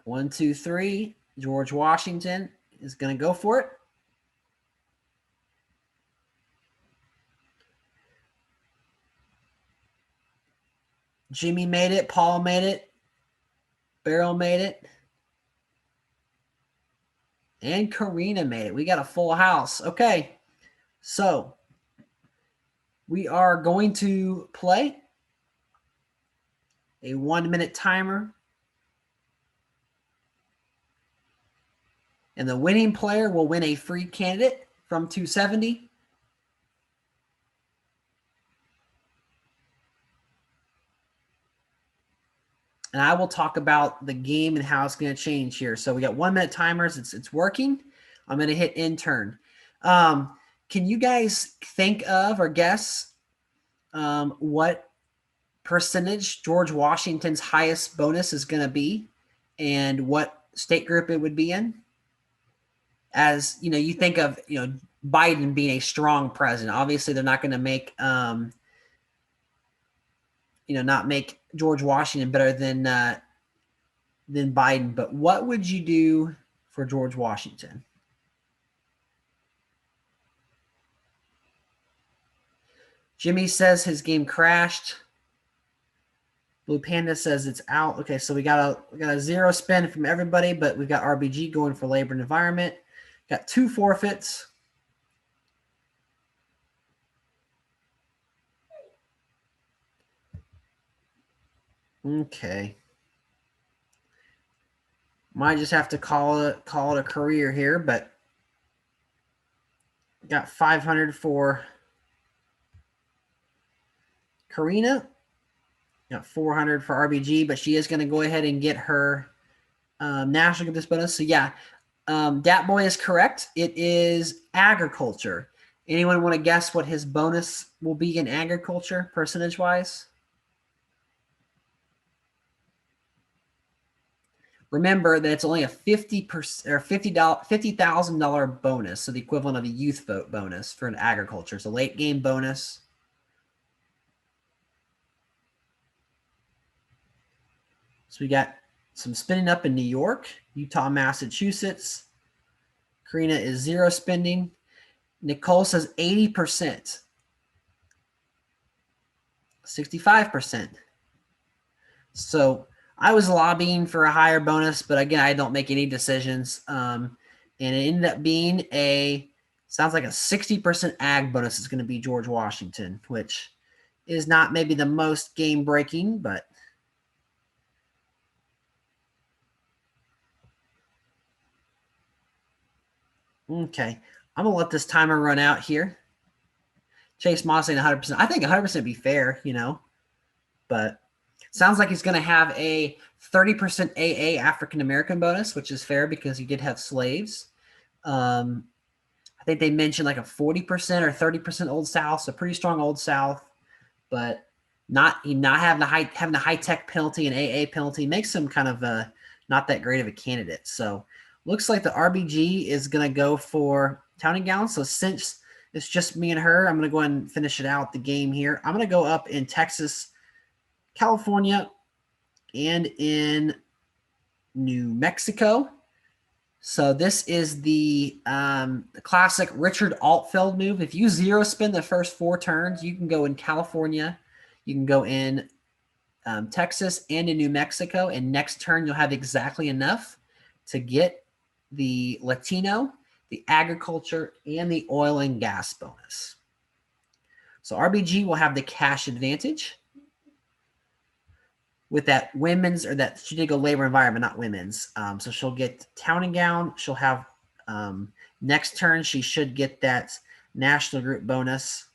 1, 2, 3. George Washington is going to go for it. Jimmy made it. Paul made it. Beryl made it. And Karina made it. We got a full house. Okay. So we are going to play a 1-minute timer. And the winning player will win a free candidate from TwoSeventy. And I will talk about the game and how it's going to change here. So we got 1-minute timers. It's working. I'm going to hit intern. Can you guys think of or guess what percentage George Washington's highest bonus is going to be and what state group it would be in? As you know, you think of Biden being a strong president. Obviously, they're not going to make not make George Washington better than Biden. But what would you do for George Washington? Jimmy says his game crashed. Blue Panda says it's out. Okay, so we got a 0 spin from everybody, but we've got RBG going for labor and environment. Got 2 forfeits. Okay. Might just have to call it a career here, but got 500 for Karina. Got 400 for RBG, but she is going to go ahead and get her national gift bonus. So yeah, Dat Boy is correct. It is agriculture. Anyone want to guess what his bonus will be in agriculture percentage-wise? Remember that it's only a $50,000 or $50,000 bonus, so the equivalent of a youth vote bonus for an agriculture. It's a late game bonus. So we got some spinning up in New York, Utah, Massachusetts. Karina is 0 spending. Nicole says 80%. 65%. So I was lobbying for a higher bonus, but again, I don't make any decisions. And it ended up being sounds like a 60% ag bonus is going to be George Washington, which is not maybe the most game breaking, but okay. I'm going to let this timer run out here. Chase Moss saying 100%. I think 100% would be fair, but sounds like he's going to have a 30% AA African-American bonus, which is fair because he did have slaves. I think they mentioned like a 40% or 30% Old South, so pretty strong Old South, but not having a high tech penalty and AA penalty makes him kind of not that great of a candidate. So looks like the RBG is going to go for Town and Gown. So since it's just me and her, I'm going to go ahead and finish it out the game here. I'm going to go up in Texas, California, and in New Mexico. So this is the classic Richard Altfeld move. If you 0 spin the first 4 turns, you can go in California, you can go in Texas and in New Mexico, and next turn you'll have exactly enough to get the Latino, the agriculture, and the oil and gas bonus. So RBG will have the cash advantage with that women's, or that she did go labor environment, not women's. So she'll get Town and Gown. She'll have next turn, she should get that national group bonus.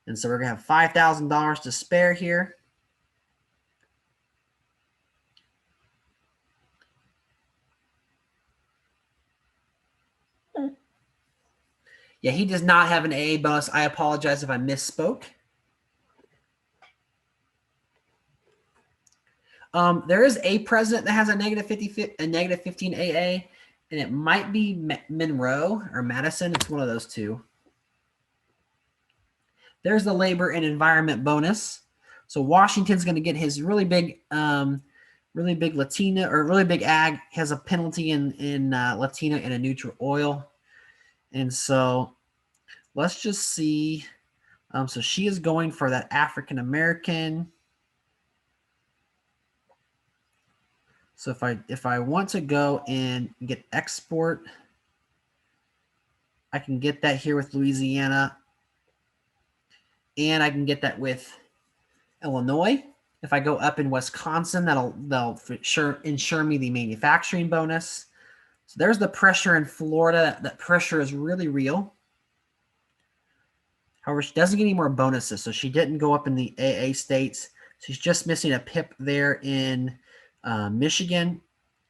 And so we're going to have $5,000 to spare here. Yeah, he does not have an AA bonus. I apologize if I misspoke. There is a president that has a negative 15 AA, and it might be Monroe or Madison. It's one of those two. There's the labor and environment bonus. So Washington's going to get his really big really big Latina or really big ag has a penalty in Latina and a neutral oil. And so let's just see. So she is going for that African American. So if I want to go and get export, I can get that here with Louisiana, and I can get that with Illinois. If I go up in Wisconsin, they'll for sure ensure me the manufacturing bonus. So there's the pressure in Florida. That pressure is really real. However, she doesn't get any more bonuses, so she didn't go up in the AA states. She's just missing a PIP there in Michigan.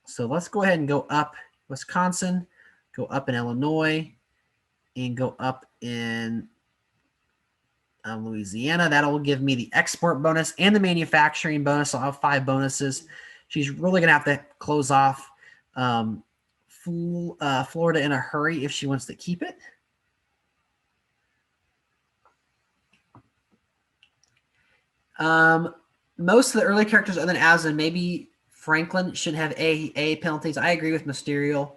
So let's go ahead and go up Wisconsin, go up in Illinois, and go up in Louisiana. That'll give me the export bonus and the manufacturing bonus. I'll have 5 bonuses. She's really going to have to close off Florida in a hurry if she wants to keep it. Most of the early characters other than Aslan, maybe Franklin should have A penalties. I agree with Mysterio.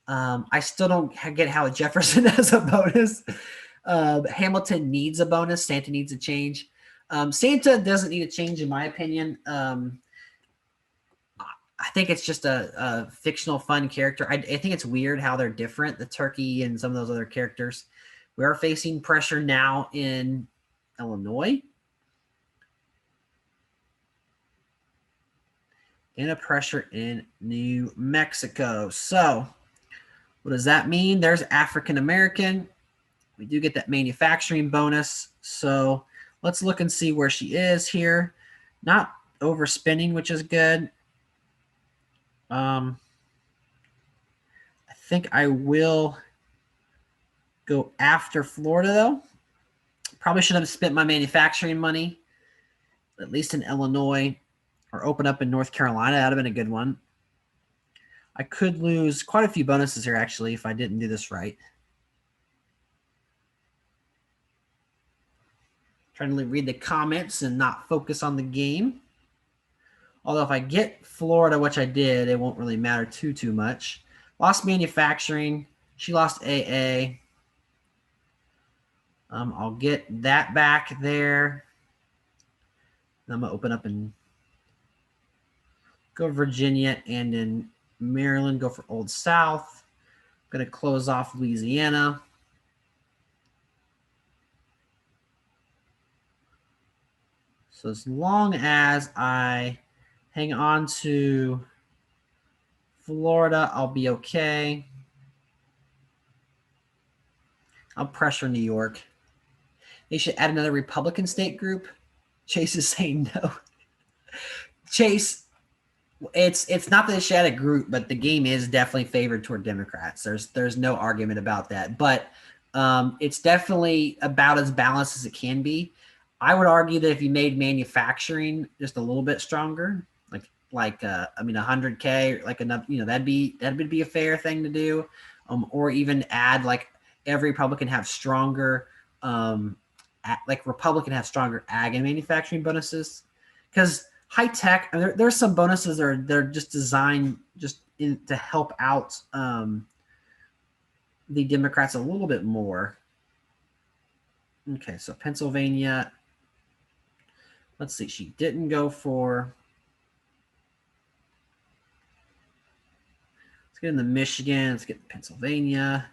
I still don't get how Jefferson has a bonus. Hamilton needs a bonus. Santa needs a change. Santa doesn't need a change, in my opinion. I think it's just a fictional, fun character. I think it's weird how they're different, the turkey and some of those other characters. We are facing pressure now in Illinois. And a pressure in New Mexico. So what does that mean? There's African American. We do get that manufacturing bonus. So let's look and see where she is here. Not overspending, which is good. I think I will go after Florida, though. Probably should have spent my manufacturing money, at least in Illinois, or open up in North Carolina. That would have been a good one. I could lose quite a few bonuses here, actually, if I didn't do this right. Trying to read the comments and not focus on the game. Although if I get Florida, which I did, it won't really matter too much. Lost manufacturing. She lost AA. I'll get that back there. I'm going to open up and go Virginia, and in Maryland, go for Old South. I'm going to close off Louisiana. So as long as I hang on to Florida, I'll be okay. I'll pressure New York. They should add another Republican state group. Chase is saying no. Chase, it's not that they should add a group, but the game is definitely favored toward Democrats. There's no argument about that. But it's definitely about as balanced as it can be. I would argue that if you made manufacturing just a little bit stronger, like 100K, like enough, that'd be a fair thing to do, or even add like every Republican have stronger, Republican have stronger ag and manufacturing bonuses, because high tech, there's some bonuses they're just designed to help out the Democrats a little bit more. Okay, so Pennsylvania. Let's see. She didn't go for. Let's get into Michigan. Let's get Pennsylvania.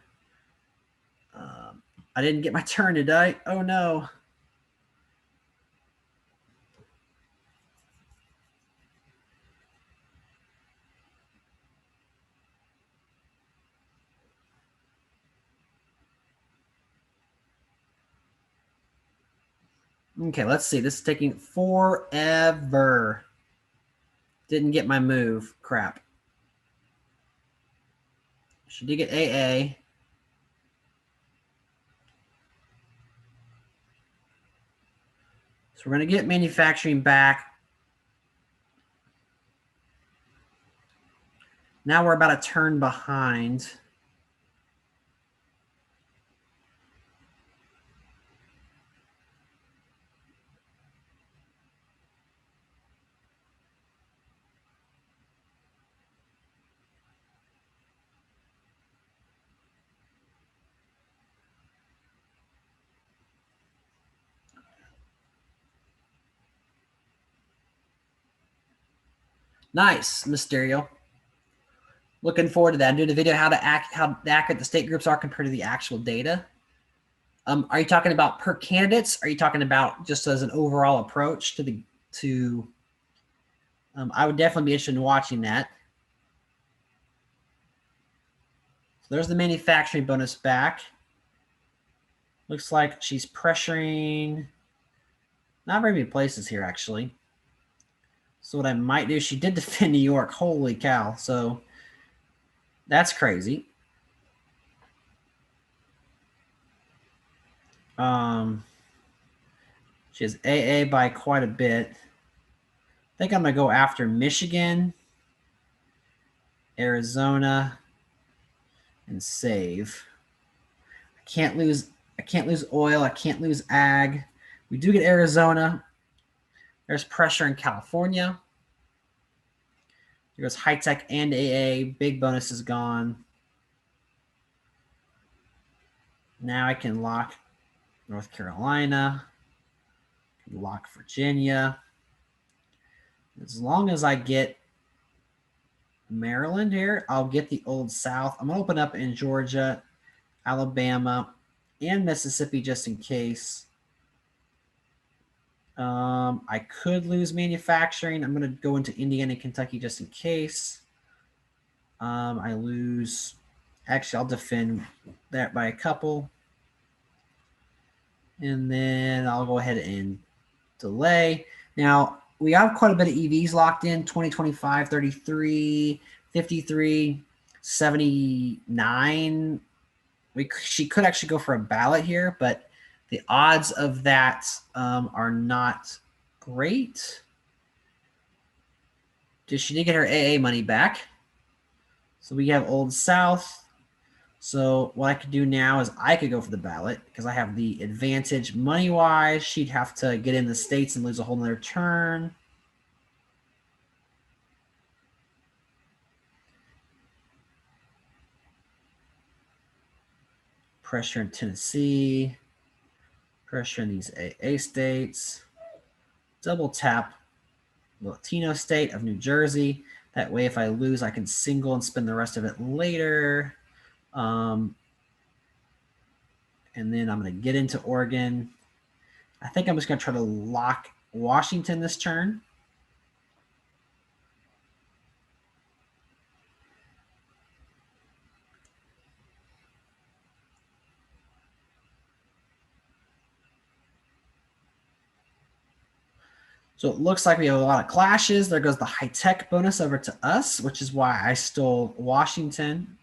I didn't get my turn, did I? Oh, no. Okay, let's see. This is taking forever. Didn't get my move. Crap. She did get AA. So we're going to get manufacturing back. Now we're about a turn behind. Nice, Mysterio. Looking forward to that. I'm doing a video how accurate the state groups are compared to the actual data. Are you talking about per candidates? Are you talking about just as an overall approach to the to? I would definitely be interested in watching that. So there's the manufacturing bonus back. Looks like she's pressuring not very many places here, actually. So what I might do, she did defend New York. Holy cow. So that's crazy. She has AA by quite a bit. I think I'm going to go after Michigan, Arizona, and save. I can't lose oil. I can't lose ag. We do get Arizona. There's pressure in California. There goes high tech and AA. Big bonus is gone. Now I can lock North Carolina, lock Virginia. As long as I get Maryland here, I'll get the Old South. I'm going to open up in Georgia, Alabama, and Mississippi just in case. I could lose manufacturing. I'm going to go into Indiana and Kentucky just in case. I lose. Actually, I'll defend that by a couple. And then I'll go ahead and delay. Now, we have quite a bit of EVs locked in, 2025, 33, 53, 79. She could actually go for a ballot here, but the odds of that are not great. She did get her AA money back. So we have Old South. So what I could do now is I could go for the ballot because I have the advantage money-wise. She'd have to get in the states and lose a whole nother turn. Pressure in Tennessee. Pressure in these AA states. Double tap the Latino state of New Jersey. That way, if I lose, I can single and spend the rest of it later. And then I'm going to get into Oregon. I think I'm just going to try to lock Washington this turn. So it looks like we have a lot of clashes. There goes the high-tech bonus over to us, which is why I stole Washington.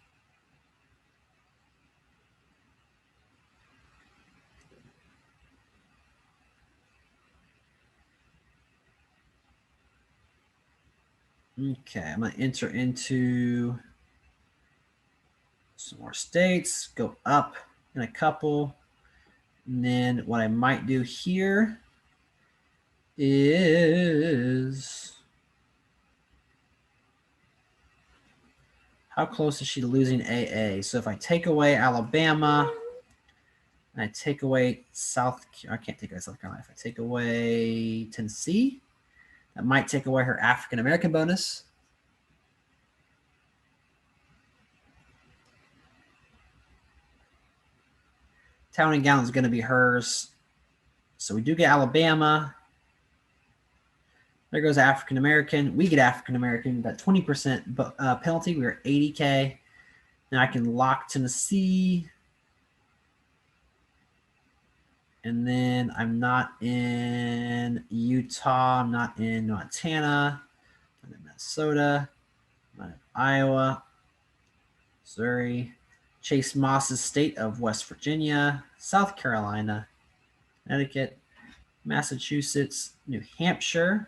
Okay, I'm going to enter into some more states, go up in a couple. And then what I might do here is, how close is she to losing AA? So if I take away Alabama, and I take away I can't take away South Carolina. If I take away Tennessee, that might take away her African-American bonus. Town and Gown is going to be hers. So we do get Alabama. There goes African-American. We get African-American. That 20% penalty. We were 80K. Now I can lock Tennessee. And then I'm not in Utah. I'm not in Montana. I'm in Minnesota. I'm not in Iowa. Missouri. Chase Moss's state of West Virginia. South Carolina. Connecticut. Massachusetts. New Hampshire.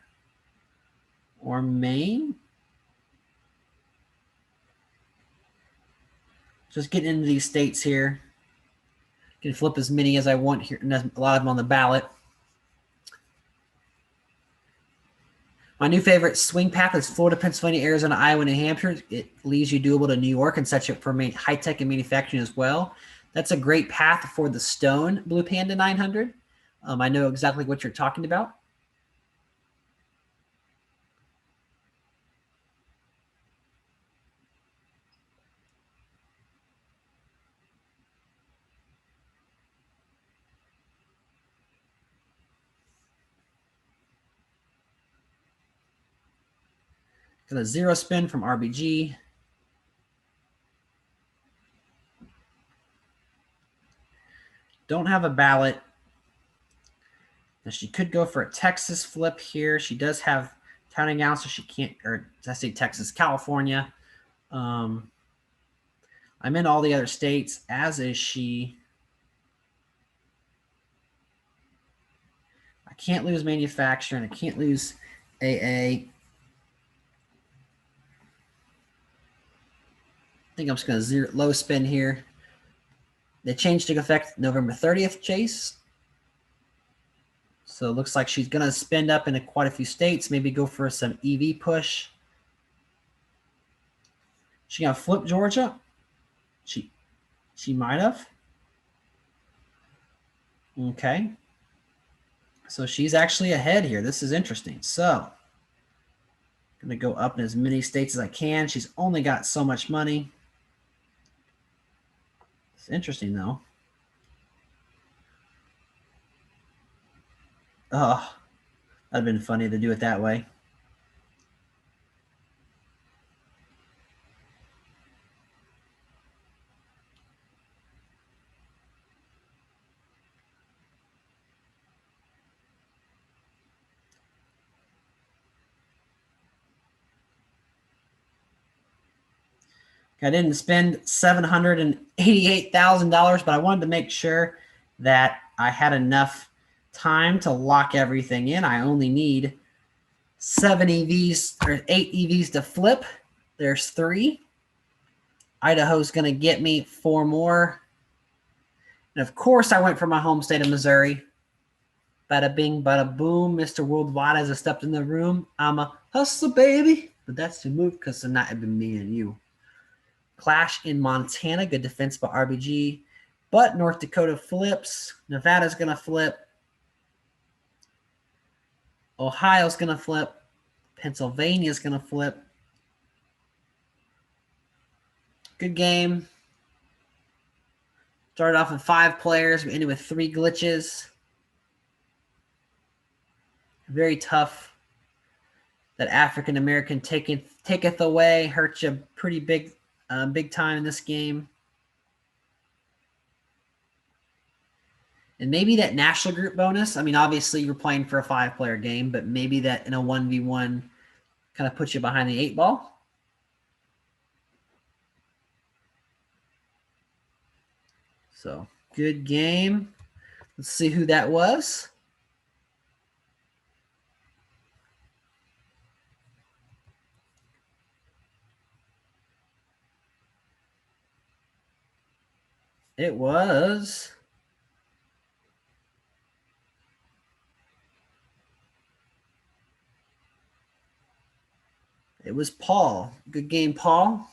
Or Maine. Just getting into these states here. Can flip as many as I want here, and a lot of them on the ballot. My new favorite swing path is Florida, Pennsylvania, Arizona, Iowa, New Hampshire. It leaves you doable to New York and sets you up for high tech and manufacturing as well. That's a great path for the Stone Blue Panda 900. I know exactly what you're talking about. Got a 0 spin from RBG. Don't have a ballot. Now she could go for a Texas flip here. She does have counting out, so she can't, or I say Texas, California. I'm in all the other states, as is she. I can't lose manufacturer, and I can't lose AA. I think I'm just going to low spin here. The change took effect November 30th, Chase. So it looks like she's going to spin up in quite a few states, maybe go for some EV push. She going to flip Georgia? She might have. Okay. So she's actually ahead here. This is interesting. So I'm going to go up in as many states as I can. She's only got so much money. It's interesting, though. Oh, that'd have been funny to do it that way. I didn't spend $788,000, but I wanted to make sure that I had enough time to lock everything in. I only need 7 EVs or 8 EVs to flip. There's 3. Idaho's going to get me 4 more. And of course, I went for my home state of Missouri. Bada bing, bada boom. Mr. Worldwide has stepped in the room. I'm a hustler, baby. But that's the move because tonight have been me and you. Clash in Montana. Good defense by RBG. But North Dakota flips. Nevada's going to flip. Ohio's going to flip. Pennsylvania's going to flip. Good game. Started off with 5 players. We ended with 3 glitches. Very tough. That African American taketh away. Hurt you pretty big time in this game. And maybe that national group bonus. I mean, obviously you're playing for a 5-player game, but maybe that in a 1v1 kind of puts you behind the 8 ball. So good game. Let's see who that was. It was Paul. Good game, Paul.